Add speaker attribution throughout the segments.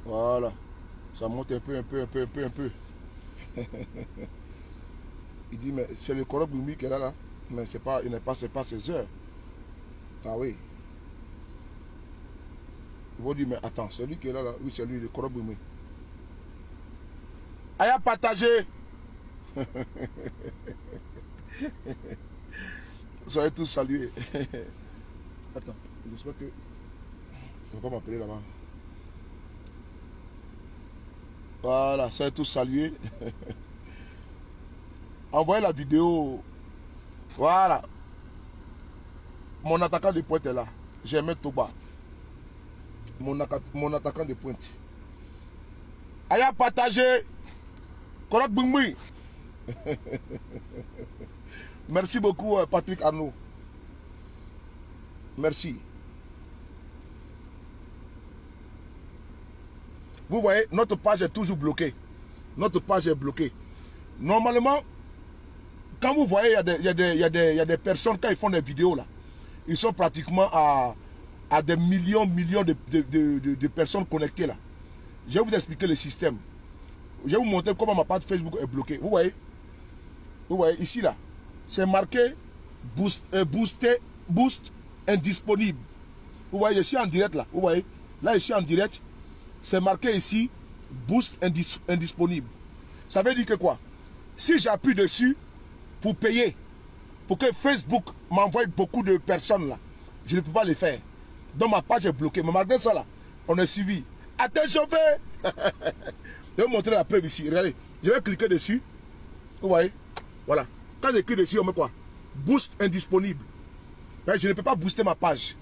Speaker 1: Voilà. Ça monte un peu, un peu, un peu, un peu, un peu. Il dit, mais c'est le Koro Bumi qui est là, là. Mais c'est pas, il n'est pas, c'est pas ses heures. Ah oui. Ils vont dire, mais attends, c'est lui qui est là, là. Oui, c'est lui, le Koro Bumi. Aïe à partager. Soyez tous salués. Attends, j'espère que... Je ne vais pas m'appeler là-bas. Voilà, soyez tous salués. Envoyez la vidéo. Voilà. Mon attaquant de pointe est là. J'aimais Toba. Mon attaquant de pointe. Aïe à partager. Korok Bungmi. Merci beaucoup, Patrick Arnaud. Merci. Vous voyez, notre page est toujours bloquée. Notre page est bloquée. Normalement, quand vous voyez, il y a des personnes, quand ils font des vidéos là, ils sont pratiquement à des millions de personnes connectées là. Je vais vous expliquer le système. Je vais vous montrer comment ma page Facebook est bloquée. Vous voyez ici là, c'est marqué boost indisponible. Vous voyez, je suis en direct là. Vous voyez, là je suis en direct. C'est marqué ici boost indisponible. Ça veut dire que quoi? Si j'appuie dessus pour payer, pour que Facebook m'envoie beaucoup de personnes là, je ne peux pas le faire. Donc ma page est bloquée. Mais malgré ça là, on est suivi. Attention, je vais vous montrer la preuve ici. Regardez, je vais cliquer dessus. Vous voyez? Voilà. Quand je clique dessus, on met quoi? Boost indisponible. Je ne peux pas booster ma page.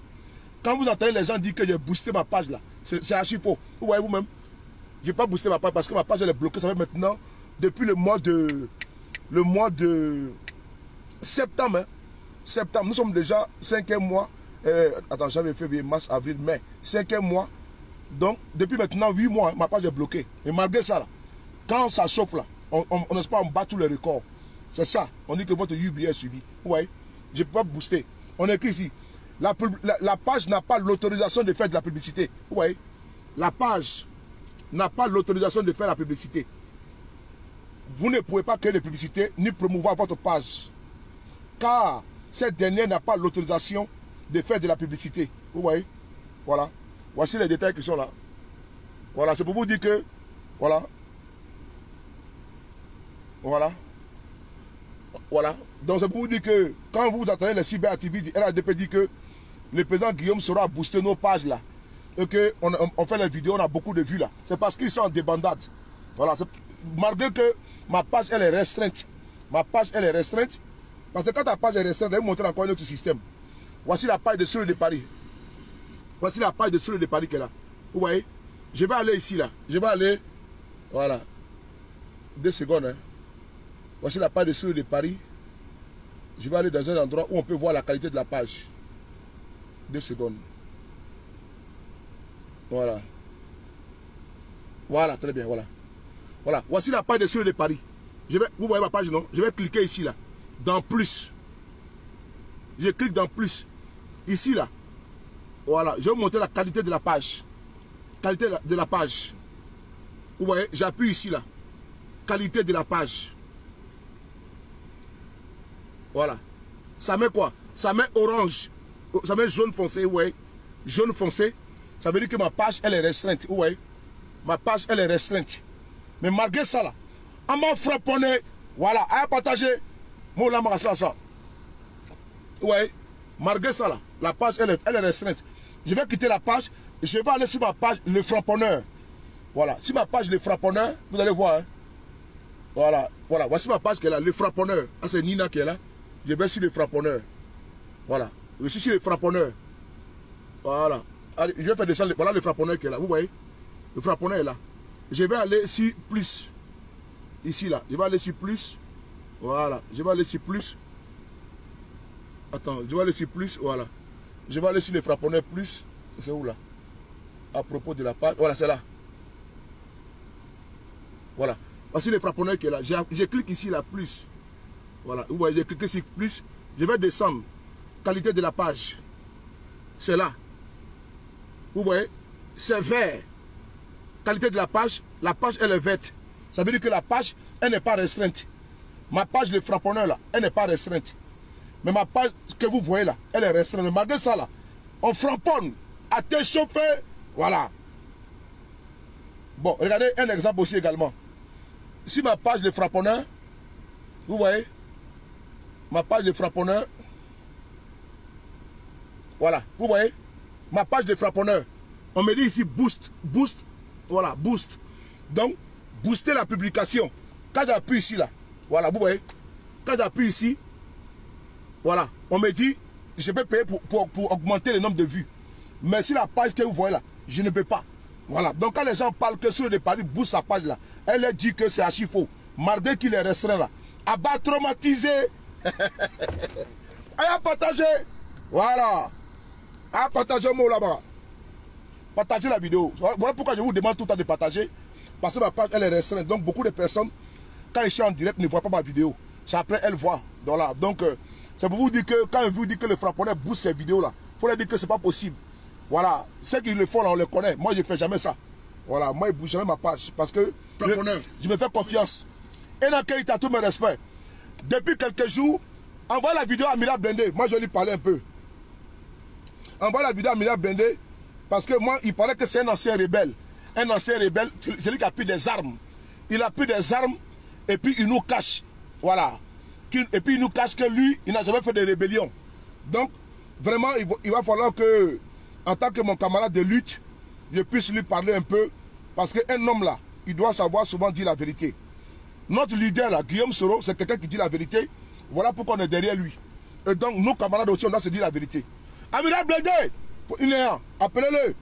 Speaker 1: Quand vous entendez les gens dire que j'ai boosté ma page là, c'est archi faux. Vous voyez vous-même? Je n'ai pas boosté ma page parce que ma page elle est bloquée. Ça fait maintenant, depuis le mois de septembre. Hein. Septembre, nous sommes déjà 5e mois. Attends, janvier, février, mars, avril, mai. 5e mois. Donc, depuis maintenant 8 mois, ma page est bloquée. Et malgré ça, là, quand ça chauffe là, on n'ose pas, on bat tous les records. C'est ça. On dit que votre UBA est suivi. Vous voyez? Je ne peux pas booster. On écrit ici. La page n'a pas l'autorisation de faire de la publicité. Vous voyez? La page n'a pas l'autorisation de faire la publicité. Vous ne pouvez pas créer de publicité ni promouvoir votre page. Car cette dernière n'a pas l'autorisation de faire de la publicité. Vous voyez? Voilà. Voici les détails qui sont là. Voilà. C'est pour vous dire que... Voilà. Voilà. Voilà. Donc c'est pour vous dire que quand vous entendez les cyberactivistes, RADP dit que le président Guillaume Soro a boosté nos pages là. Et qu'on fait les vidéos, on a beaucoup de vues là. C'est parce qu'ils sont en débandade. Voilà. Malgré que ma page elle est restreinte. Ma page elle est restreinte. Parce que quand ta page est restreinte, je vais vous montrer encore un autre système. Voici la page de Cyril de Paris. Voici la page de Cyril de Paris qui est là. Vous voyez? Je vais aller ici là. Je vais aller. Voilà. 2 secondes. Hein. Voici la page de Cyril de Paris. Je vais aller dans un endroit où on peut voir la qualité de la page. 2 secondes. Voilà. Voilà, très bien, voilà. Voilà, voici la page de Cyril de Paris. Vous voyez ma page, non? Je vais cliquer ici, là. Dans plus. Je clique dans plus. Ici, là. Voilà, je vais vous montrer la qualité de la page. Qualité de la page. Vous voyez, j'appuie ici, là. Qualité de la page. Voilà. Ça met quoi? Ça met orange. Ça met jaune foncé, vous voyez. Jaune foncé. Ça veut dire que ma page, elle est restreinte. Vous voyez. Ma page, elle est restreinte. Mais malgré ça, là, on m'a frapponné. Voilà, à partager. Moi, là, ça. Vous voyez. Malgré ça, là, la page, elle est restreinte. Je vais quitter la page. Je vais aller sur ma page, le frapponneur. Voilà. Sur ma page, le frapponneur, vous allez voir. Hein. Voilà. Voilà. Voici ma page qui est là, le frapponneur. Ah, c'est Nina qui est là. Je vais sur le frapponneur. Voilà. Je suis sur le frapponneur. Voilà. Allez, je vais faire descendre. Voilà le frapponneur qui est là. Vous voyez? Le frapponneur est là. Je vais aller sur plus. Ici, là. Je vais aller sur plus. Voilà. Je vais aller sur plus. Attends. Je vais aller sur plus. Voilà. Je vais aller sur le frapponneur plus. C'est où là? À propos de la page. Voilà, c'est là. Voilà. Voici le frapponneur qui est là. Je clique ici, là, plus. Voilà. Vous voyez, j'ai cliqué sur plus. Je vais descendre. Qualité de la page. C'est là. Vous voyez? C'est vert. qualité de la page elle est verte. Ça veut dire que la page, elle n'est pas restreinte. Ma page, le frapponneur là, elle n'est pas restreinte. Mais ma page que vous voyez là, elle est restreinte. Malgré ça là, on frapponne à tes chauffeurs. Voilà. Bon, regardez un exemple aussi également. Si ma page de frapponneur, vous voyez, ma page de frapponneur, voilà, vous voyez, ma page de frapponneur, on me dit ici boost, boost, voilà, boost. Donc, booster la publication. Quand j'appuie ici là, voilà, vous voyez, quand j'appuie ici, voilà, on me dit, je peux payer pour augmenter le nombre de vues. Mais si la page que vous voyez là, je ne peux pas. Voilà, donc quand les gens parlent que sur le départ, ils boostent sa page là, elle leur dit que c'est archi faux. Malgré qu'il est restreint là. À bas traumatisé. À partager. Voilà. À partager mon là-bas. Partagez la vidéo. Voilà pourquoi je vous demande tout le temps de partager. Parce que ma page elle est restreinte. Donc beaucoup de personnes, quand ils sont en direct, ne voient pas ma vidéo. C'est après elles voient. Donc c'est pour vous dire que quand je vous dis que le frapponneur booste ces vidéos là, il faut leur dire que c'est pas possible. Voilà, ceux qui le font là, on les connaît. Moi, je ne fais jamais ça. Voilà, moi, je ne bouge jamais ma page. Parce que je me fais confiance. Et dans quel cas, tout mes respects. Depuis quelques jours, envoie la vidéo à Amiral Blindé. Moi, je lui parlais un peu. Envoie la vidéo à Amiral Blindé. Parce que moi, il paraît que c'est un ancien rebelle. Un ancien rebelle, c'est lui qui a pris des armes. Il a pris des armes et puis il nous cache. Voilà. Et puis il nous cache que lui, il n'a jamais fait de rébellion. Donc, vraiment, il va falloir que, en tant que mon camarade de lutte, je puisse lui parler un peu. Parce qu'un homme là, il doit savoir souvent dire la vérité. Notre leader là, Guillaume Soro, c'est quelqu'un qui dit la vérité. Voilà pourquoi on est derrière lui. Et donc, nos camarades aussi, on doit se dire la vérité. Amiral Blindé, il est là, appelez-le.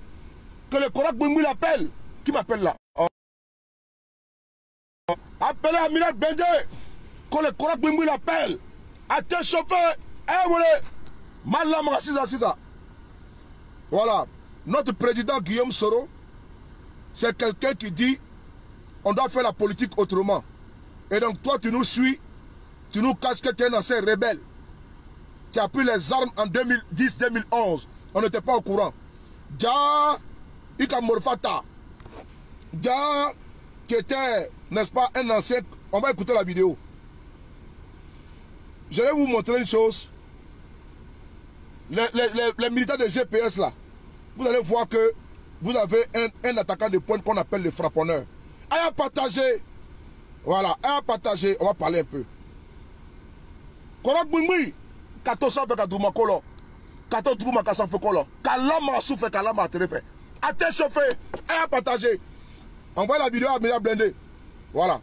Speaker 1: Que le Korak Boumoui l'appelle. Qui m'appelle là? Appelez Amiral Blindé. Que le Korak Boumoui l'appelle. À tes chauffeurs. Eh, voilà. Malam Rassisa. Voilà. Notre président Guillaume Soro, c'est quelqu'un qui dit on doit faire la politique autrement. Et donc toi tu nous suis, tu nous caches que tu es un ancien rebelle. Tu as pris les armes en 2010-2011. On n'était pas au courant. Dja, Ika Morfata. Dja, qui était, n'est-ce pas, un ancien. On va écouter la vidéo. Je vais vous montrer une chose. Les militaires de GPS là, vous allez voir que vous avez un attaquant de pointe qu'on appelle le frapponneur. À partager. Voilà, à partager. On va parler un peu. Korak Boumoui, Kato Sanfe Kadouma Kolo, Kato Trouma Kasanfe Kolo, Kalama Soufe Kalama Terefe. À tes chauffeurs, à partager. Envoie la vidéo à Amiral Blindé. Voilà.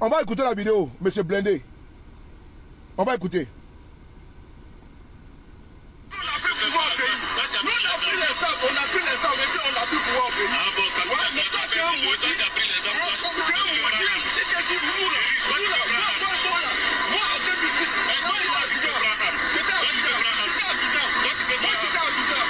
Speaker 1: On va écouter la vidéo, monsieur Blindé. On va écouter.
Speaker 2: On a pris les armes et puis on a pu pouvoir venir. Ah bon, ça ouais, mais toi tu es un maudit. Tu as pris les armes. Tu es un maudit. C'est que tu nous là. Moi en 2010, moi j'étais à Abidjan. J'étais à Abidjan. Moi j'étais à Abidjan.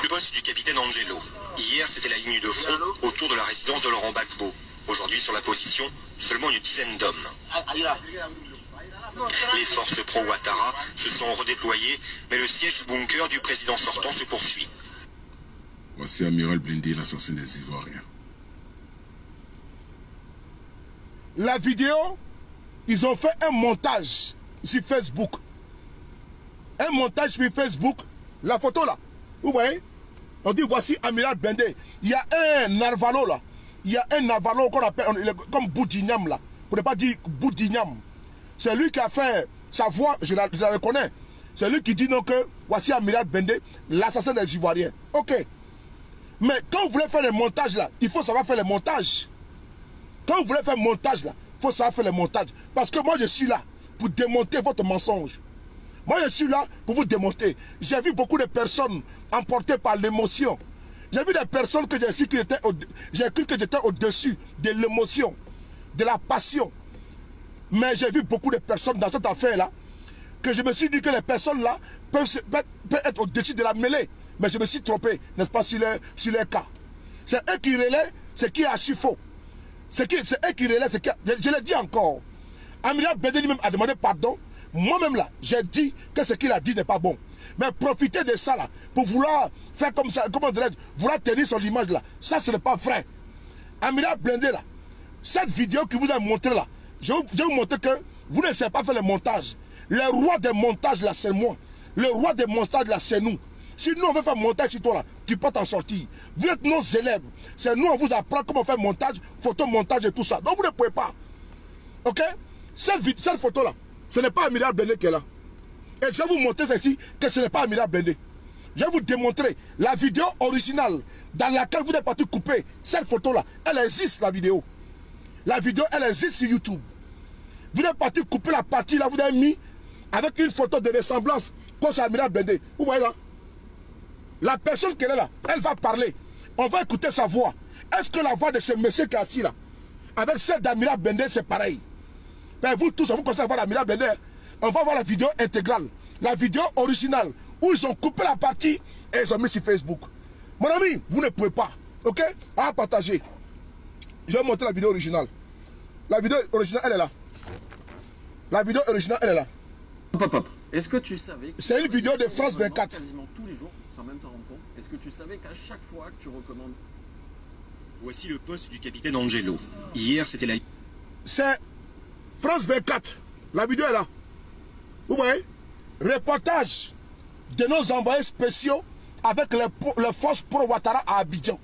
Speaker 3: Le poste du capitaine Angelo. Hier, c'était la ligne de front autour de la résidence de Laurent Gbagbo. Aujourd'hui, sur la position, seulement une dizaine d'hommes. Les forces pro-Ouattara se sont redéployées, mais le siège du bunker du président sortant se poursuit.
Speaker 4: Voici Amiral Blindé, l'assassin des Ivoiriens.
Speaker 1: La vidéo, ils ont fait un montage sur Facebook. Un montage sur Facebook. La photo là, vous voyez? On dit voici Amiral Blindé. Il y a un Narvalo là. Il y a un Narvalo qu'on appelle comme Boudignam là. Pour ne pas dire Boudignam. C'est lui qui a fait sa voix, je la reconnais. C'est lui qui dit donc que voici Amiral Blindé, l'assassin des Ivoiriens. Ok. Mais quand vous voulez faire les montages là, il faut savoir faire les montages. Quand vous voulez faire le montage là, il faut savoir faire le montage. Parce que moi je suis là pour démonter votre mensonge. Moi je suis là pour vous démonter. J'ai vu beaucoup de personnes emportées par l'émotion. J'ai vu des personnes que j'ai cru que j'étais au-dessus de l'émotion, de la passion. Mais j'ai vu beaucoup de personnes dans cette affaire-là, que je me suis dit que les personnes-là peuvent être au-dessus de la mêlée. Mais je me suis trompé, n'est-ce pas, sur les cas. C'est eux qui relaient, c'est qui est archi faux. C'est eux qui relaient, c'est qui... Je l'ai dit encore. Amiral Blindé lui-même a demandé pardon Moi-même là, j'ai dit que ce qu'il a dit n'est pas bon. Mais profiter de ça là, pour vouloir faire comme ça, comment dirais-je, vouloir tenir son image là, ça ce n'est pas vrai. Amiral Blindé là, cette vidéo que vous avez montrée là, je vais vous montrer que vous ne savez pas faire le montage. Le roi des montages là, c'est moi. Le roi des montages là, c'est nous. Si nous on veut faire montage sur toi là, tu peux t'en sortir. Vous êtes nos élèves. C'est nous on vous apprend comment faire montage, photomontage et tout ça. Donc vous ne pouvez pas. Ok? Cette photo là, ce n'est pas Amiral Blindé qui est là. Et je vais vous montrer ceci que ce n'est pas Amiral Blindé. Je vais vous démontrer la vidéo originale dans laquelle vous êtes parti couper cette photo là. Elle existe la vidéo. La vidéo elle existe sur YouTube. Vous êtes parti couper la partie là, vous avez mis avec une photo de ressemblance comme c'est Amiral Blindé. Vous voyez là? La personne qui est là, elle va parler. On va écouter sa voix. Est-ce que la voix de ce monsieur qui est assis là, avec celle d'Amiral Blindé, c'est pareil? Ben vous tous, vous commencez à voir l'Amiral Blindé. On va voir la vidéo intégrale, la vidéo originale, où ils ont coupé la partie et ils ont mis sur Facebook. Mon ami, vous ne pouvez pas. Ok? À partager. Je vais montrer la vidéo originale. La vidéo originale, elle est là. La vidéo originale, elle est là.
Speaker 5: Pop. Est-ce que tu savais que
Speaker 1: c'est une vidéo de France 24.
Speaker 5: Quasiment tous les jours, sans même t'en rendre compte. Est-ce que tu savais qu'à chaque fois que tu recommandes...
Speaker 3: Voici le poste du capitaine Angelo. Hier, c'était la...
Speaker 1: C'est France 24. La vidéo est là. Vous voyez? Reportage de nos envoyés spéciaux avec les forces pro-Ouattara à Abidjan.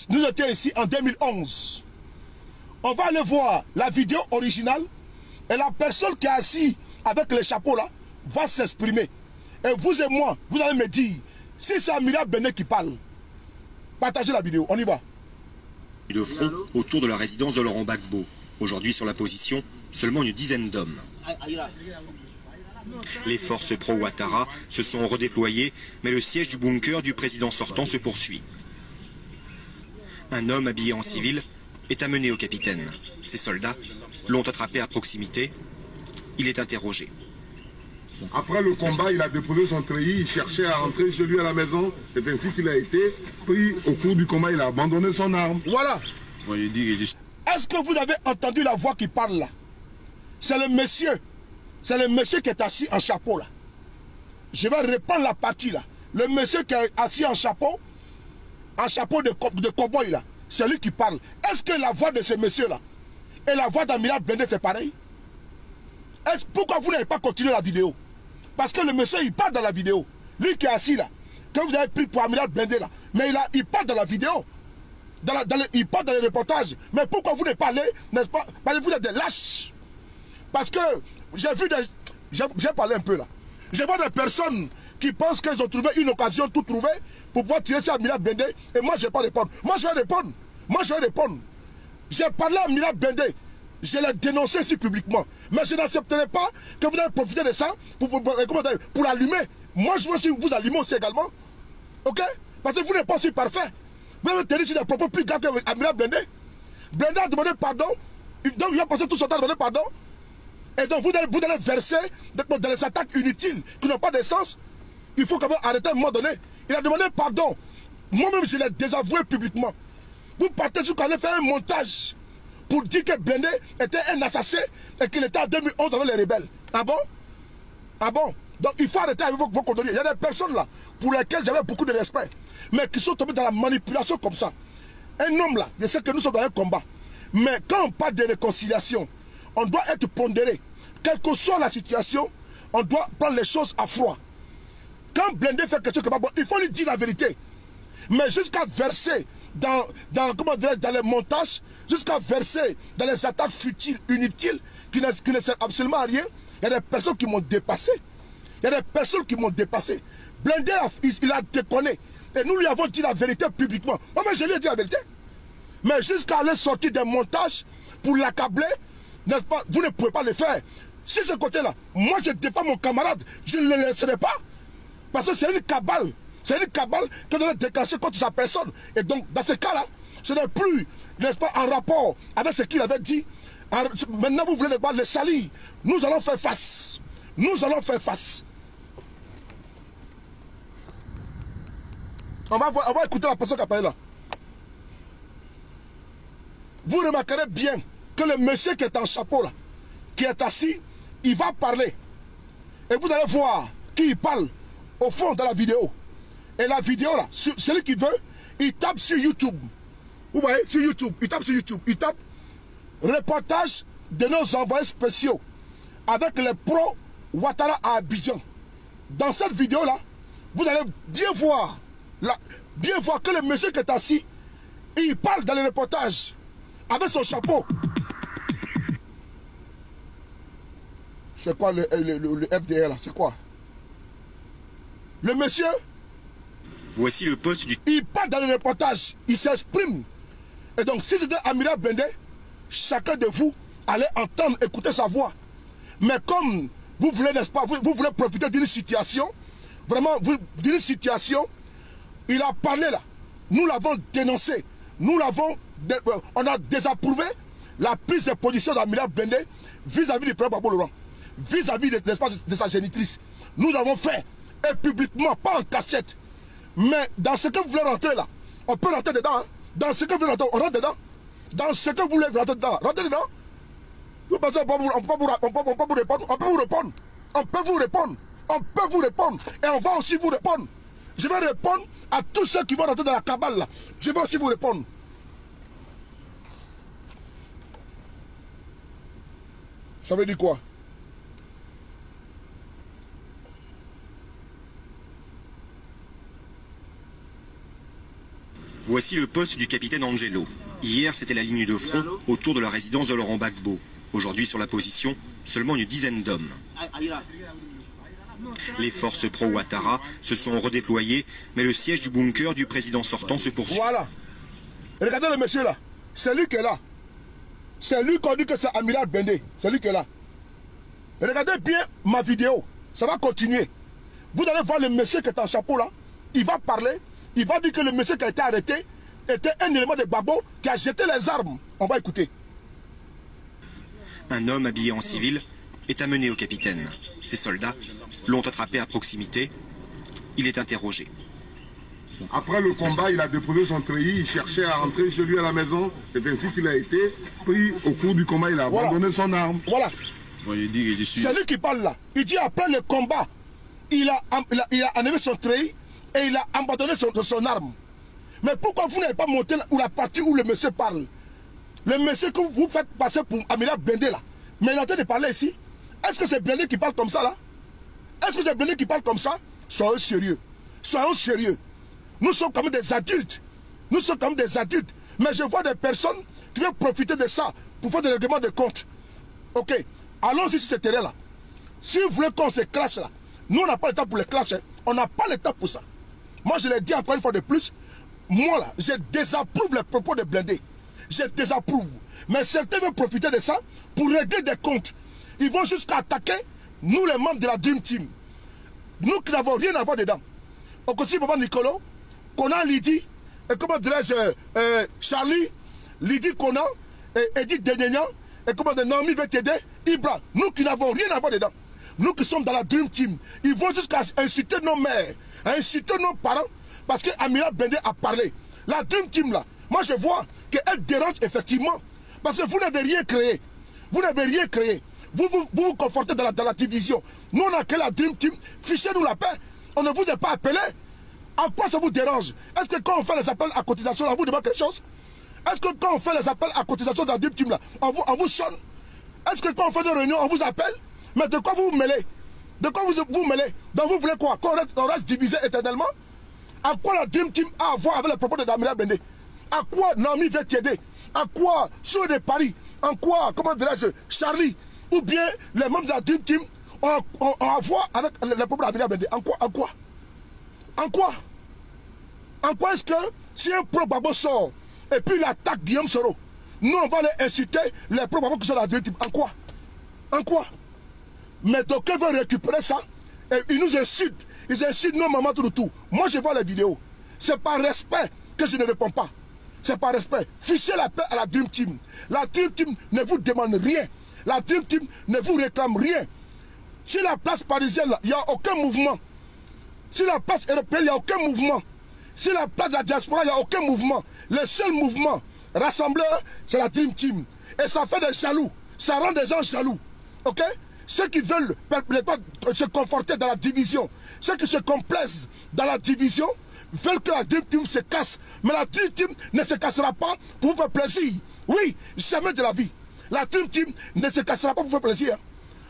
Speaker 1: Nous étions ici en 2011. On va aller voir la vidéo originale et la personne qui est assise avec le chapeau là va s'exprimer. Et vous et moi, vous allez me dire si c'est Amiral Blindé qui parle. Partagez la vidéo, on y va.
Speaker 3: de front autour de la résidence de Laurent Gbagbo. Aujourd'hui sur la position, seulement une dizaine d'hommes. Les forces pro-Ouattara se sont redéployées, mais le siège du bunker du président sortant se poursuit. Un homme habillé en civil est amené au capitaine. Ses soldats l'ont attrapé à proximité. Il est interrogé.
Speaker 6: Après le combat, il a déposé son treillis, il cherchait à rentrer chez lui à la maison. C'est ainsi qu'il a été pris au cours du combat, il a abandonné son arme.
Speaker 1: Voilà. Est-ce que vous avez entendu la voix qui parle là? C'est le monsieur. C'est le monsieur qui est assis en chapeau là. Je vais reprendre la partie là. Le monsieur qui est assis en chapeau de cow-boy là, c'est lui qui parle. Est-ce que la voix de ce monsieur là et la voix d'Amiral Blindé c'est pareil? Pourquoi vous n'avez pas continué la vidéo? Parce que le monsieur il parle dans la vidéo. Lui qui est assis là, que vous avez pris pour Amiral Blindé là, mais il parle dans la vidéo. Il parle dans les reportages. Mais pourquoi vous ne parlez, n'est-ce pas? Parce que vous êtes des lâches. Parce que j'ai vu des... J'ai parlé un peu là. Je vois des personnes qui pensent qu'ils ont trouvé une occasion tout trouver pour pouvoir tirer sur Amiral Blindé. Et moi je ne vais pas répondre. Moi je vais répondre. J'ai parlé à Amiral Blindé. Je l'ai dénoncé ici publiquement. Mais je n'accepterai pas que vous allez profiter de ça pour l'allumer. Moi je veux aussi vous allumer aussi également. Ok? Parce que vous n'êtes pas aussi parfait. Vous avez tenu sur des propos plus graves qu'Amiral Blindé. Blindé a demandé pardon. Donc il a passé tout son temps à demander pardon. Et donc vous allez verser dans les attaques inutiles qui n'ont pas de sens. Il faut quand même arrêter à un moment donné. Il a demandé pardon. Moi-même je l'ai désavoué publiquement. Vous partez jusqu'à aller faire un montage pour dire que Blindé était un assassin et qu'il était en 2011 avec les rebelles. Ah bon? Ah bon? Donc il faut arrêter avec vos condoliers. Il y a des personnes là pour lesquelles j'avais beaucoup de respect, mais qui sont tombées dans la manipulation comme ça. Un homme là, je sais que nous sommes dans un combat. Mais quand on parle de réconciliation, on doit être pondéré. Quelle que soit la situation, on doit prendre les choses à froid. Quand Blindé fait quelque chose qui n'est pas bon, il faut lui dire la vérité. Mais jusqu'à verser dans les montages, jusqu'à verser dans les attaques futiles, inutiles, qui ne servent absolument à rien, il y a des personnes qui m'ont dépassé. Blindé, il a déconné. Et nous lui avons dit la vérité publiquement. Moi-même, je lui ai dit la vérité. Mais jusqu'à aller sortir des montages pour l'accabler, n'est-ce pas, vous ne pouvez pas le faire. Si ce côté-là, moi je défends mon camarade, je ne le laisserai pas. Parce que c'est une cabale. C'est une cabale que vous devez déclencher contre sa personne. Et donc, dans ce cas-là, ce n'est plus, n'est-ce pas, en rapport avec ce qu'il avait dit. Maintenant, vous voulez le salir. Nous allons faire face. On va écouter la personne qui a parlé là. Vous remarquerez bien que le monsieur qui est en chapeau là, qui est assis, il va parler. Et vous allez voir qui il parle au fond de la vidéo. Et la vidéo là, celui qui veut, il tape sur YouTube. Vous voyez, sur YouTube, il tape sur YouTube. Il tape reportage de nos envoyés spéciaux avec les pros Ouattara à Abidjan. Dans cette vidéo là, vous allez bien voir que le monsieur qui est assis, il parle dans le reportage avec son chapeau. C'est quoi le FDR là? C'est quoi? Le monsieur,
Speaker 3: Voici le poste du...
Speaker 1: il parle dans le reportage, il s'exprime. Et donc, si c'était Amiral Blindé, chacun de vous allait entendre, écouter sa voix. Mais comme vous voulez, n'est-ce pas, vous voulez profiter d'une situation, vraiment, d'une situation, il a parlé là. Nous l'avons dénoncé. Nous l'avons, on a désapprouvé la prise de position d'Amiral Blindé vis-à-vis du président Gbagbo Laurent, vis-à-vis de sa génitrice. Nous l'avons fait, et publiquement, pas en cachette. Mais dans ce que vous voulez rentrer là, on peut rentrer dedans. Hein. Dans ce que vous voulez rentrer, on rentre dedans. Dans ce que vous voulez rentrer dedans, rentrez dedans. Vous pensez qu'on peut vous répondre? On peut vous répondre. On peut vous répondre. On peut vous répondre. Et on va aussi vous répondre. Je vais répondre à tous ceux qui vont rentrer dans la cabale là. Je vais aussi vous répondre. Ça veut dire quoi?
Speaker 3: Voici le poste du capitaine Angelo. Hier, c'était la ligne de front autour de la résidence de Laurent Gbagbo. Aujourd'hui, sur la position, seulement une dizaine d'hommes. Les forces pro-Ouattara se sont redéployées, mais le siège du bunker du président sortant se poursuit.
Speaker 1: Voilà. Regardez le monsieur là. C'est lui qui est là. C'est lui qu'on dit que c'est Amiral Blindé. C'est lui qui est là. Regardez bien ma vidéo. Ça va continuer. Vous allez voir le monsieur qui est en chapeau là. Il va parler. Il va dire que le monsieur qui a été arrêté était un élément de Gbagbo qui a jeté les armes. On va écouter.
Speaker 3: Un homme habillé en civil est amené au capitaine. Ses soldats l'ont attrapé à proximité. Il est interrogé.
Speaker 6: Après le combat, il a déposé son treillis, il cherchait à rentrer chez lui à la maison. C'est ainsi qu'il a été pris au cours du combat, il a abandonné son arme.
Speaker 1: Voilà. C'est lui qui parle là. Il dit après le combat, il a enlevé son treillis et il a abandonné son arme. Mais pourquoi vous n'avez pas monté la partie où le monsieur parle? Le monsieur que vous faites passer pour Amiral Blindé là. Mais il est en train de parler ici. Est-ce que c'est Blindé qui parle comme ça là? Est-ce que c'est Blindé qui parle comme ça? Soyons sérieux. Soyons sérieux. Nous sommes comme des adultes. Nous sommes comme des adultes. Mais je vois des personnes qui veulent profiter de ça pour faire des règlements de compte. Ok. Allons-y sur ce terrain là. Si vous voulez qu'on se clash là, nous on n'a pas le temps pour les clash. Hein. On n'a pas le temps pour ça. Moi je l'ai dit encore une fois de plus. Moi là, je désapprouve les propos de Blindé. Je désapprouve. Mais certains veulent profiter de ça pour régler des comptes. Ils vont jusqu'à attaquer nous les membres de la Dream Team. Nous qui n'avons rien à voir dedans. On continue Papa Nicolo, Conan Lydie, et comment dirais-je, Charlie, Lydie Conan, et Edith Denignan, et comment de Naomi VTD, Ibra. Nous qui n'avons rien à voir dedans. Nous qui sommes dans la Dream Team. Ils vont jusqu'à inciter nos mères, inciter nos parents, parce que Amiral Blindé a parlé. La Dream Team là, moi je vois qu'elle dérange effectivement. Parce que vous n'avez rien créé. Vous n'avez rien créé. Vous vous confortez dans la division. Nous on a créé la Dream Team. Fichez-nous la paix. On ne vous a pas appelé. En quoi ça vous dérange? Est-ce que quand on fait les appels à cotisation, là, on vous demande quelque chose? Est-ce que quand on fait les appels à cotisation dans la Dream Team là, on vous sonne? Est-ce que quand on fait des réunions, on vous appelle? Mais de quoi vous vous mêlez? De quoi vous mêlez? Donc vous voulez quoi? Qu'on reste divisé éternellement? À quoi la Dream Team a à voir avec les propos de Amiral Blindé? À quoi Naomi va t'aider? À quoi Sur de Paris? En quoi, comment dirais-je, Charlie? Ou bien les membres de la Dream Team ont à voir avec les propos d'Amiral Blindé? En quoi? En quoi? En quoi? En quoi est-ce que si un pro-Gbagbo sort et puis il attaque Guillaume Soro, nous on va les inciter les pro-Gbagbo qui sont dans la Dream Team? En quoi? En quoi? Mais d'aucuns veulent récupérer ça et ils nous insultent. Ils insultent nos mamans tout le tout. Moi je vois les vidéos. C'est par respect que je ne réponds pas. C'est par respect. Fichez la paix à la Dream Team. La Dream Team ne vous demande rien. La Dream Team ne vous réclame rien. Sur la place parisienne, il n'y a aucun mouvement. Sur la place européenne, il n'y a aucun mouvement. Sur la place de la diaspora, il n'y a aucun mouvement. Le seul mouvement rassembleur, c'est la Dream Team. Et ça fait des jaloux. Ça rend des gens jaloux. Ok? Ceux qui veulent se conforter dans la division, ceux qui se complaisent dans la division, veulent que la Dream Team se casse. Mais la Dream Team ne se cassera pas pour vous faire plaisir. Oui, jamais de la vie. La Dream Team ne se cassera pas pour vous faire plaisir.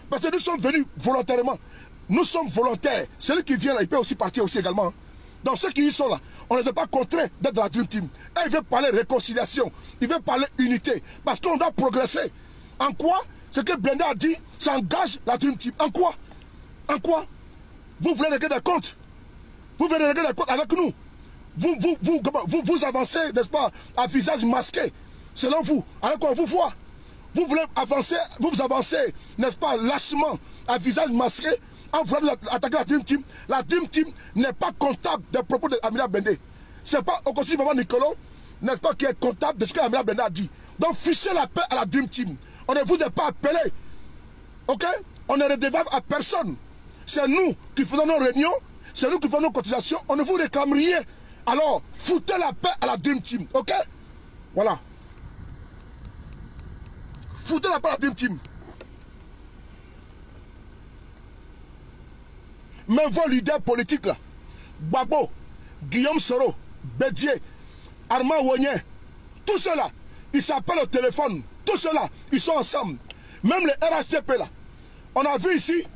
Speaker 1: Parce que nous sommes venus volontairement. Nous sommes volontaires. Celui qui vient là, il peut aussi partir aussi également. Donc ceux qui y sont là, on ne les a pas contraints d'être dans la Dream Team. Et il veut parler réconciliation. Il veut parler unité. Parce qu'on doit progresser. En quoi? Ce que Blindé a dit, ça engage la Dream Team. En quoi? En quoi? Vous voulez régler des comptes? Vous voulez régler des comptes avec nous? Vous avancez, n'est-ce pas, à visage masqué. Selon vous, alors qu'on vous voit. Vous voulez avancer, vous avancez, n'est-ce pas, lâchement, à visage masqué, en voulant attaquer la Dream Team. La Dream Team n'est pas comptable des propos d'Amina Blindé. Ce n'est pas au conseil de Maman Nicolas, n'est-ce pas, qui est comptable de ce qu'Amina Blindé a dit. Donc fichez la paix à la Dream Team. On ne vous a pas appelé. Ok? On n'est redevable à personne. C'est nous qui faisons nos réunions, c'est nous qui faisons nos cotisations, on ne vous réclame rien. Alors, foutez la paix à la Dream Team. Ok? Voilà. Foutez la paix à la Dream Team. Même vos leaders politiques là, Gbagbo, Guillaume Soro, Bédié, Armand Wogné, tous ceux-là, ils s'appellent au téléphone. Tous ceux-là, ils sont ensemble. Même les RHCP là. On a vu ici,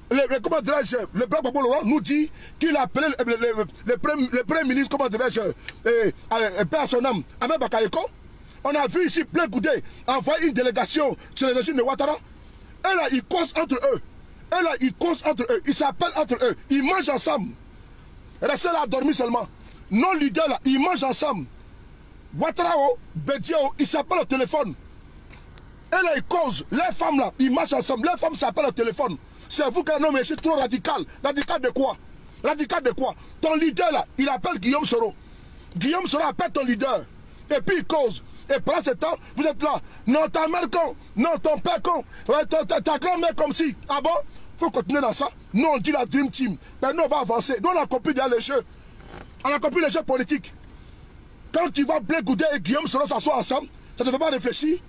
Speaker 1: le Blanc Gbagbo Laurent nous dit qu'il a appelé le premier ministre, comment dirais-je, paix à son âme, Ahmed Bakayoko. On a vu ici plein Goudé envoyer une délégation sur le régime de Ouattara. Et là, ils causent entre eux. Et là, ils causent entre eux. Ils s'appellent entre eux. Ils mangent ensemble. Restez là à dormir seulement. Nos leaders là, ils mangent ensemble. Ouattara, Bédié, ils s'appellent au téléphone. Et là, ils causent. Les femmes là, ils marchent ensemble. Les femmes s'appellent au téléphone. C'est vous qui avez nommé, je suis trop radical. Radical de quoi? Radical de quoi? Ton leader là, il appelle Guillaume Soro. Guillaume Soro appelle ton leader. Et puis il cause. Et pendant ce temps, vous êtes là. Non, ta mère con. Non, ton père con. Ta grand-mère comme si. Ah bon? Faut continuer dans ça. Nous, on dit la Dream Team. Mais nous, on va avancer. Nous, on a compris déjà les jeux. On a compris les jeux politiques. Quand tu vas Blé Goudé et Guillaume Soro s'asseoir ensemble, ça ne te fait pas réfléchir.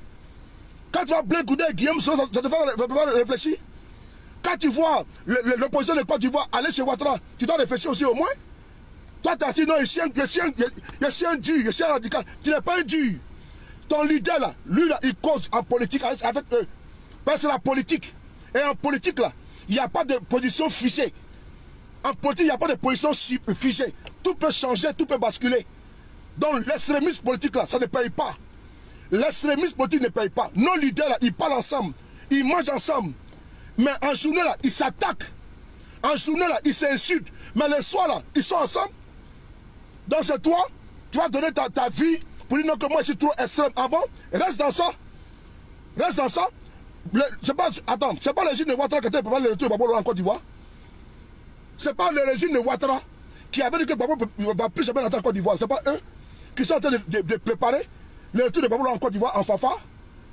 Speaker 1: Quand tu vas Blé Goudé et Guillaume Soro, ça ne te fait pas réfléchir. Quand tu vois l'opposition de Côte d'Ivoire aller chez Ouattara, tu dois réfléchir aussi au moins. Toi, tu as dit non, je suis un dur, je suis un radical. Tu n'es pas un dur. Ton leader là, lui là, il cause en politique avec eux. Ben, c'est la politique. Et en politique là, il n'y a pas de position figée. En politique, il n'y a pas de position figée. Tout peut changer, tout peut basculer. Donc l'extrémisme politique là, ça ne paye pas. L'extrémisme politique ne paye pas. Nos leaders là, ils parlent ensemble. Ils mangent ensemble. Mais en journée là, ils s'attaquent. En journée là, ils s'insultent. Mais le soir là, ils sont ensemble. Donc c'est toi, tu vas donner ta vie pour dire non que moi je suis trop extrême. Ah bon? Reste dans ça. Reste dans ça. Attends, c'est pas le régime de Ouattara qui était préparé le retour de Gbagbo en Côte d'Ivoire. C'est pas le régime de Ouattara qui avait dit que Gbagbo ne va plus jamais rentrer en Côte d'Ivoire. C'est pas eux qui sont en train de préparer le retour de Gbagbo en Côte d'Ivoire en Fafa.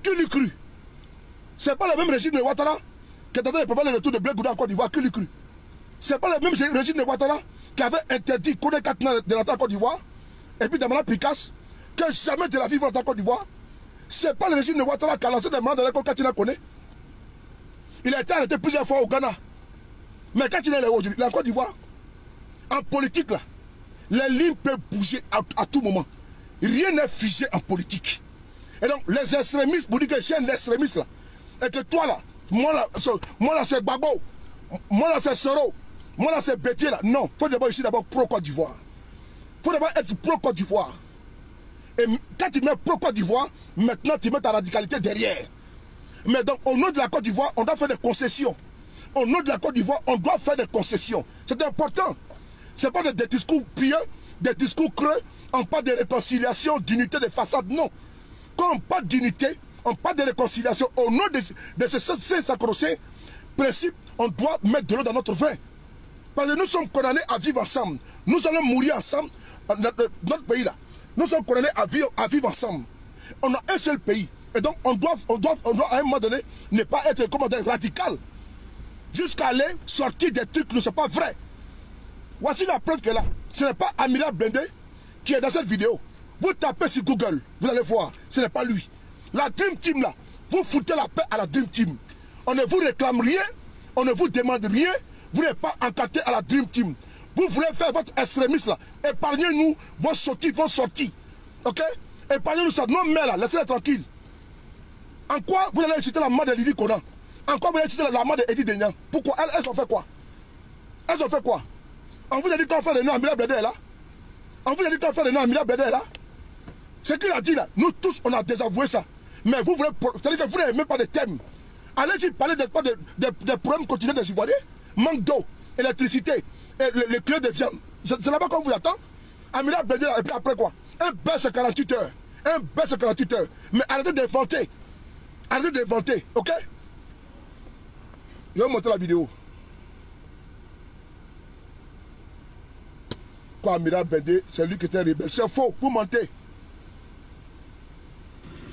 Speaker 1: Qui lui cru? C'est pas le même régime de Ouattara qui est en train de préparer le retour de Blé Goudé en Côte d'Ivoire. Qui lui cru? C'est pas le même régime de Ouattara qui avait interdit Koné Katna de rentrer en Côte d'Ivoire et puis Damana Picasse que jamais de la vie va rentrer en Côte d'Ivoire. C'est pas le régime de Ouattara qui a lancé des mandats dans l'école Katina Koné. Il a été arrêté plusieurs fois au Ghana. Mais quand il est là aujourd'hui, en Côte d'Ivoire, en politique là, les lignes peuvent bouger à tout moment. Rien n'est figé en politique. Et donc les extrémistes, vous dites que je suis un extrémiste là, et que toi là, moi là c'est Gbagbo, moi là c'est Soro, moi là c'est Bédié là. Non, il faut d'abord ici d'abord pro-Côte d'Ivoire. Il faut d'abord être pro-Côte d'Ivoire. Et quand tu mets pro-Côte d'Ivoire, maintenant tu mets ta radicalité derrière. Mais donc au nom de la Côte d'Ivoire, on doit faire des concessions. Au nom de la Côte d'Ivoire, on doit faire des concessions. C'est important. Ce n'est pas des discours pieux, des discours creux. On parle de réconciliation, d'unité, de façade. Non. Quand on parle d'unité, on parle de réconciliation. Au nom de ce sacro-saint principe, on doit mettre de l'eau dans notre vin. Parce que nous sommes condamnés à vivre ensemble. Nous allons mourir ensemble dans notre pays là. Nous sommes condamnés à vivre ensemble. On a un seul pays. Et donc on doit à un moment donné ne pas être radical. Jusqu'à aller sortir des trucs qui ne sont pas vrais. Voici la preuve que là, ce n'est pas Amina Blindé qui est dans cette vidéo. Vous tapez sur Google, vous allez voir, ce n'est pas lui. La Dream Team là, vous foutez la paix à la Dream Team. On ne vous réclame rien, on ne vous demande rien, vous n'êtes pas encadré à la Dream Team. Vous voulez faire votre extrémiste là, épargnez-nous vos sorties. Ok? Épargnez-nous ça, non mais là, laissez-les tranquille. En quoi vous allez citer la main de Lydie Konan? En quoi vous allez citer la main de Eddie Denyan? Pourquoi? Elles ont fait quoi? Elles ont fait quoi? On vous a dit qu'on fait le nom Amira Blende là? On vous a dit qu'on fait le nom Amira Blende là? Ce qu'il a dit là, nous tous on a désavoué ça. Mais vous voulez, c'est-à-dire que vous n'avez même pas de thème. Allez-y parler des problèmes quotidiens des Ivoiriens, manque d'eau, électricité, et le clé de viande. C'est là-bas qu'on vous attend. Amira Blende là, et puis après quoi? Un baisse 48 heures. Un baisse 48 heures. Mais arrêtez d'inventer. Arrêtez d'inventer, ok? Je vais montrer la vidéo. Quoi, Amira Blende, c'est lui qui était rebelle. C'est faux, vous mentez.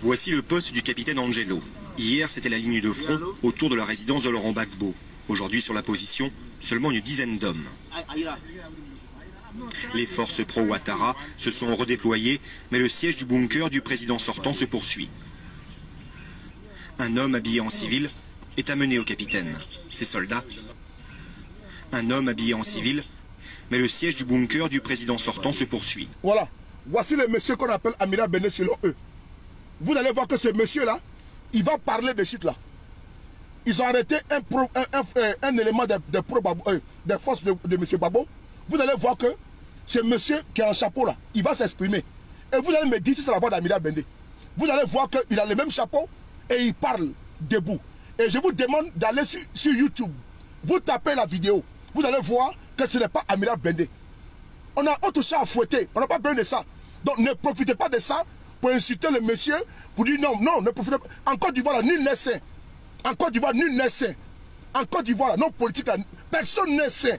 Speaker 3: Voici le poste du capitaine Angelo. Hier, c'était la ligne de front autour de la résidence de Laurent Gbagbo. Aujourd'hui, sur la position, seulement une dizaine d'hommes. Les forces pro-Ouattara se sont redéployées, mais le siège du bunker du président sortant se poursuit. Un homme habillé en civil est amené au capitaine. Ses soldats. Un homme habillé en civil, mais le siège du bunker du président sortant se poursuit.
Speaker 1: Voilà. Voici le monsieur qu'on appelle Amira Blende selon eux. Vous allez voir que ce monsieur-là, il va parler de site là. Ils ont arrêté un élément des forces de M. Babo. Vous allez voir que ce monsieur qui a un chapeau là, il va s'exprimer. Et vous allez me dire si c'est la voix d'Amira Blende. Vous allez voir qu'il a le même chapeau et il parle debout. Et je vous demande d'aller sur YouTube. Vous tapez la vidéo. Vous allez voir que ce n'est pas Amira Blende. On a autre chose à fouetter. On n'a pas besoin de ça. Donc ne profitez pas de ça pour inciter le monsieur, pour dire non, non, ne profitez pas. En Côte d'Ivoire, nul n'est saint. En Côte d'Ivoire, nul n'est saint. En Côte d'Ivoire, nos politiques, personne n'est saint.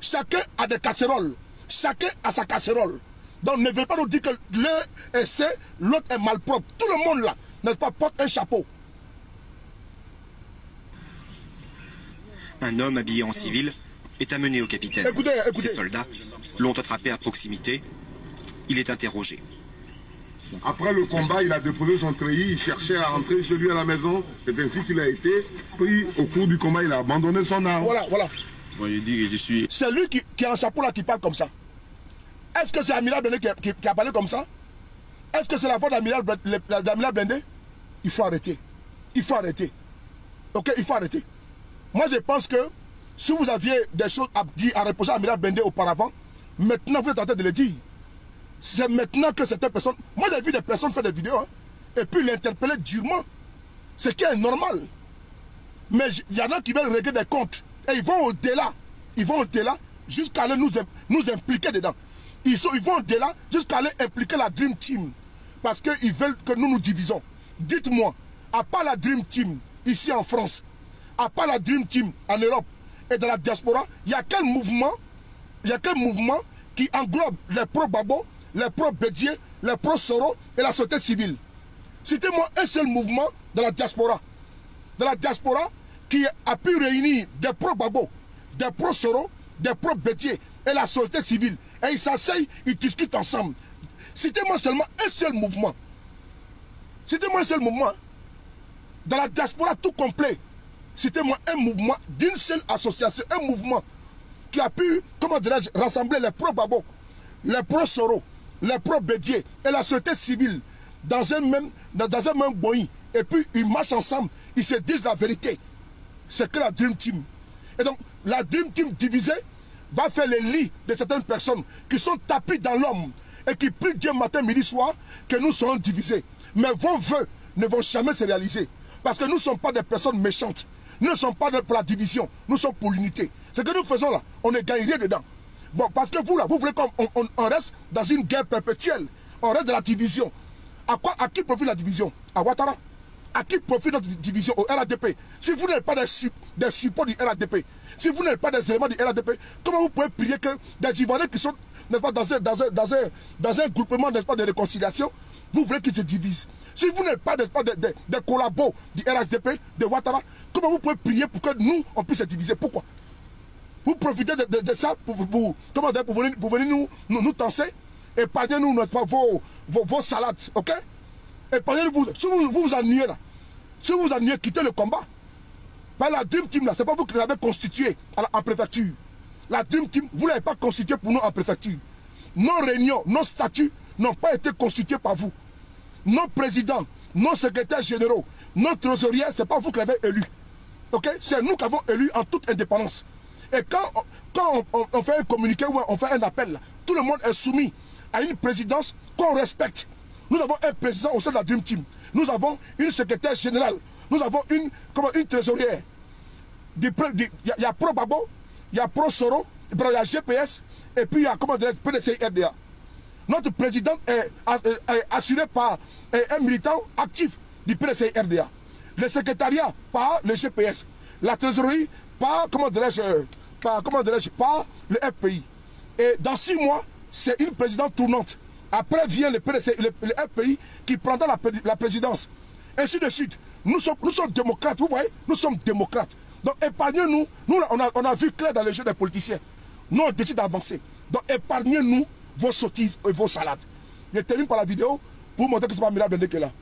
Speaker 1: Chacun a des casseroles. Chacun a sa casserole. Donc ne venez pas nous dire que l'un est saint, l'autre est malpropre. Tout le monde là, n'est-ce pas, porte un chapeau.
Speaker 3: Un homme habillé en civil est amené au capitaine.
Speaker 1: Écoutez.
Speaker 3: Ses soldats l'ont attrapé à proximité. Il est interrogé.
Speaker 6: Après le combat, il a déposé son treillis, il cherchait à rentrer chez lui à la maison. C'est ainsi qu'il a été pris au cours du combat, il a abandonné son arme.
Speaker 1: Voilà.
Speaker 4: Bon, il dit que je suis...
Speaker 1: C'est lui qui a un chapeau là qui parle comme ça. Est-ce que c'est Amira Blende qui a parlé comme ça? Est-ce que c'est la voix d'Amira Blende? Il faut arrêter. Il faut arrêter. Ok, il faut arrêter. Moi, je pense que si vous aviez des choses à dire, à reposer à Amira Blende auparavant, maintenant vous êtes en train de le dire. C'est maintenant que certaines personnes... Moi, j'ai vu des personnes faire des vidéos, hein, et puis l'interpeller durement. Ce qui est normal. Mais il y en a qui veulent régler des comptes. Et ils vont au-delà. Ils vont au-delà jusqu'à aller nous impliquer dedans. Ils vont au-delà jusqu'à aller impliquer la Dream Team. Parce qu'ils veulent que nous nous divisons. Dites-moi, à part la Dream Team, ici en France, à part la Dream Team en Europe et dans la diaspora, il y a quel mouvement qui englobe les pro-Babo, les pro-Bédié, les pro-Soro et la société civile? Citez-moi un seul mouvement dans la diaspora. Dans la diaspora qui a pu réunir des pro-Babo, des pro-Soro, des pro-Bédié et la société civile. Et ils s'asseyent, ils discutent ensemble. Citez-moi seulement un seul mouvement. Citez-moi un seul mouvement. Dans la diaspora tout complet. Citez-moi un mouvement d'une seule association, un mouvement qui a pu, comment dirais-je, rassembler les pro-Babo, les pro-Soro, les pro-Bédié et la société civile dans un même boï. Et puis ils marchent ensemble, ils se disent la vérité. C'est que la Dream Team. Et donc la Dream Team divisée va faire les lits de certaines personnes qui sont tapis dans l'homme et qui prient Dieu matin, midi, soir que nous serons divisés. Mais vos vœux ne vont jamais se réaliser. Parce que nous ne sommes pas des personnes méchantes. Nous ne sommes pas pour la division. Nous sommes pour l'unité. Ce que nous faisons là, on ne gagne rien dedans. Bon, parce que vous là, vous voulez qu'on reste dans une guerre perpétuelle. On reste dans la division. À qui profite la division? À Ouattara? À qui profite notre division? Au RADP? Si vous n'avez pas des supports du RADP, si vous n'avez pas des éléments du RADP, comment vous pouvez prier que des Ivoiriens qui sont, n'est-ce pas, dans un groupement, n'est-ce pas, de réconciliation, vous voulez qu'ils se divisent? Si vous n'avez pas, n'est-ce pas, des collabos du RADP, de Ouattara, comment vous pouvez prier pour que nous, on puisse se diviser? Pourquoi? Vous profitez de ça pour venir nous tenser. Épargnez-nous vos salades, ok? Épargnez-vous. Si vous vous ennuyez là, si vous vous ennuyez, quittez le combat. Par la Dream Team, là, c'est pas vous qui l'avez constituée en préfecture. La Dream Team, vous ne l'avez pas constituée pour nous en préfecture. Nos réunions, nos statuts n'ont pas été constitués par vous. Nos présidents, nos secrétaires généraux, nos trésoriers, ce n'est pas vous qui l'avez élu. Okay? C'est nous qui avons élu en toute indépendance. Et quand on fait un communiqué ou on fait un appel, là, tout le monde est soumis à une présidence qu'on respecte. Nous avons un président au sein de la Dream Team. Nous avons une secrétaire générale. Nous avons une trésorière. Il y a Pro Babo, il y a Pro Soro, il y a GPS, et puis il y a PDCI RDA. Notre président est assuré par un militant actif du PDCI RDA. Le secrétariat par le GPS. La trésorerie par, par le FPI. Et dans 6 mois, c'est une présidente tournante. Après vient le FPI qui prendra la présidence. Ainsi de suite. Nous sommes démocrates, vous voyez, nous sommes démocrates. Donc épargnez-nous, on a vu clair dans le jeu des politiciens. Nous on décide d'avancer. Donc épargnez-nous vos sottises et vos salades. Je termine par la vidéo pour vous montrer que ce n'est pas Amira Blindé qui est là.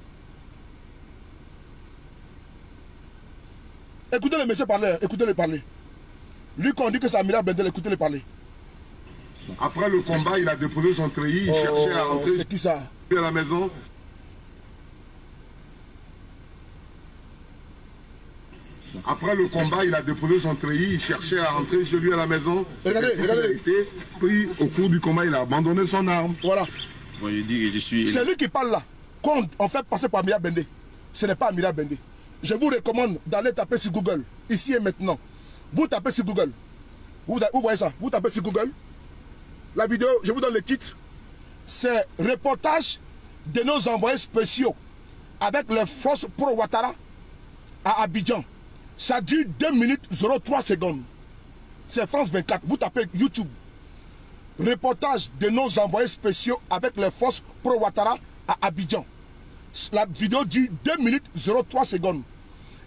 Speaker 1: Écoutez le monsieur parler, écoutez-le parler. Lui qu'on dit que c'est Amira Blindé, écoutez-le parler.
Speaker 6: Après le combat, il a déposé son treillis, il cherchait à rentrer
Speaker 1: c'est qui ça?
Speaker 6: À la maison. Après le combat, il a déposé son treillis, il cherchait à rentrer chez lui à la maison.
Speaker 1: Regardez.
Speaker 6: Il a été pris au cours du combat, il a abandonné son arme.
Speaker 1: Voilà.
Speaker 4: Bon, il dit que je suis...
Speaker 1: C'est lui qui parle là. Quand on fait passer par Amira Blindé, ce n'est pas Amira Blindé. Je vous recommande d'aller taper sur Google, ici et maintenant. Vous tapez sur Google. Vous voyez ça? Vous tapez sur Google. La vidéo, je vous donne le titre. C'est reportage de nos envoyés spéciaux avec les forces pro-Ouattara à Abidjan. Ça dure 2 minutes 03 secondes. C'est France 24. Vous tapez YouTube. Reportage de nos envoyés spéciaux avec les forces pro-Ouattara à Abidjan. La vidéo dure 2 minutes 03 secondes.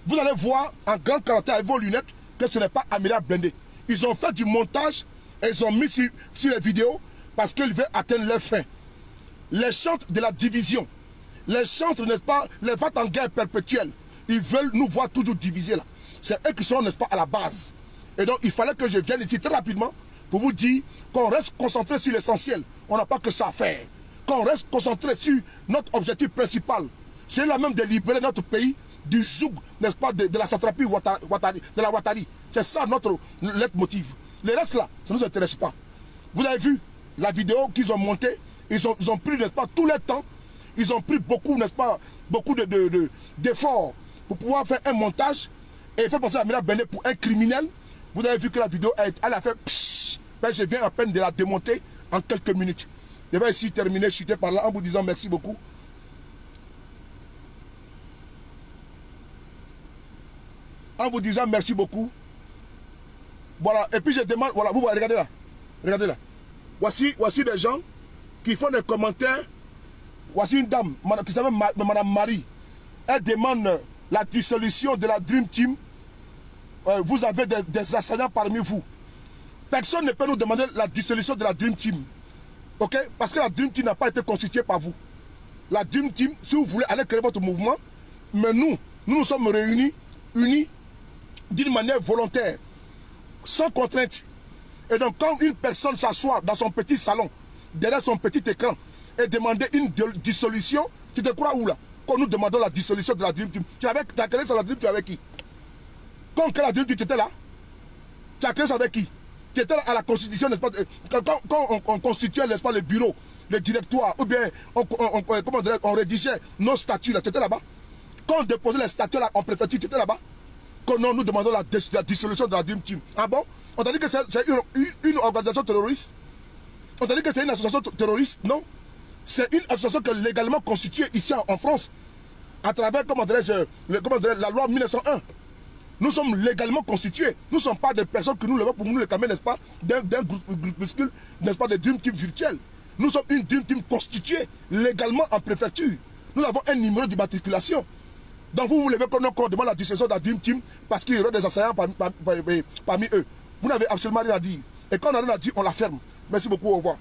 Speaker 1: Vous allez voir en grand caractère avec vos lunettes que ce n'est pas Amira Blindé. Ils ont fait du montage et ils ont mis sur les vidéos parce qu'ils veulent atteindre leur fin. Les chantres de la division, les chantres, n'est-ce pas, les ventes en guerre perpétuelle, ils veulent nous voir toujours divisés là. C'est eux qui sont, n'est-ce pas, à la base. Et donc, il fallait que je vienne ici très rapidement pour vous dire qu'on reste concentré sur l'essentiel. On n'a pas que ça à faire. Qu'on reste concentré sur notre objectif principal. C'est là même de libérer notre pays du joug, n'est-ce pas, de la satrapie de la Ouattari. C'est ça notre leitmotiv. Le reste là, ça ne nous intéresse pas. Vous avez vu la vidéo qu'ils ont montée. Ils ont pris, n'est-ce pas, tout le temps. Ils ont pris beaucoup, n'est-ce pas, beaucoup d'efforts pour pouvoir faire un montage et faire passer Amira Blindé pour un criminel. Vous avez vu que la vidéo, elle a fait pshhh. Ben, je viens à peine de la démonter en quelques minutes. Je vais ici terminer, chuter par là en vous disant merci beaucoup. En vous disant merci beaucoup. Voilà, et puis je demande, voilà, vous voyez, regardez là. Regardez là. Voici des gens qui font des commentaires. Voici une dame qui s'appelle Madame Marie. Elle demande la dissolution de la Dream Team. Vous avez des assaillants parmi vous. Personne ne peut nous demander la dissolution de la Dream Team. Ok? Parce que la Dream Team n'a pas été constituée par vous. La Dream Team, si vous voulez aller créer votre mouvement, mais nous sommes réunis, unis, d'une manière volontaire, sans contrainte. Et donc, quand une personne s'assoit dans son petit salon, derrière son petit écran, et demander une dissolution, tu te crois où là? Quand nous demandons la dissolution de la Dream Team, tu as créé ça la Dream Team avec qui? Quand la Dream Team, tu étais là? Tu as créé ça avec qui? Tu étais là à la constitution, n'est-ce pas? Quand on constituait, n'est-ce pas, le bureau, le directoire, ou bien on rédigeait nos statuts, là, tu étais là-bas? Quand on déposait les statuts là, en préfecture, tu étais là-bas? Quand nous demandons la dissolution de la Dream Team. Ah bon? On t'a dit que c'est une organisation terroriste? On t'a dit que c'est une association terroriste? Non. C'est une association qui est légalement constituée ici en France, à travers, la loi 1901. Nous sommes légalement constitués. Nous ne sommes pas des personnes que nous levons pour nous réclamer, n'est-ce pas, d'un groupuscule, n'est-ce pas, de Dream Team virtuel. Nous sommes une Dream Team constituée légalement en préfecture. Nous avons un numéro d'immatriculation. Donc vous voulez qu'on demande la dissolution de la Dream Team parce qu'il y aura des assaillants parmi eux. Vous n'avez absolument rien à dire. Et quand on a rien à dire, on la ferme. Merci beaucoup, au revoir.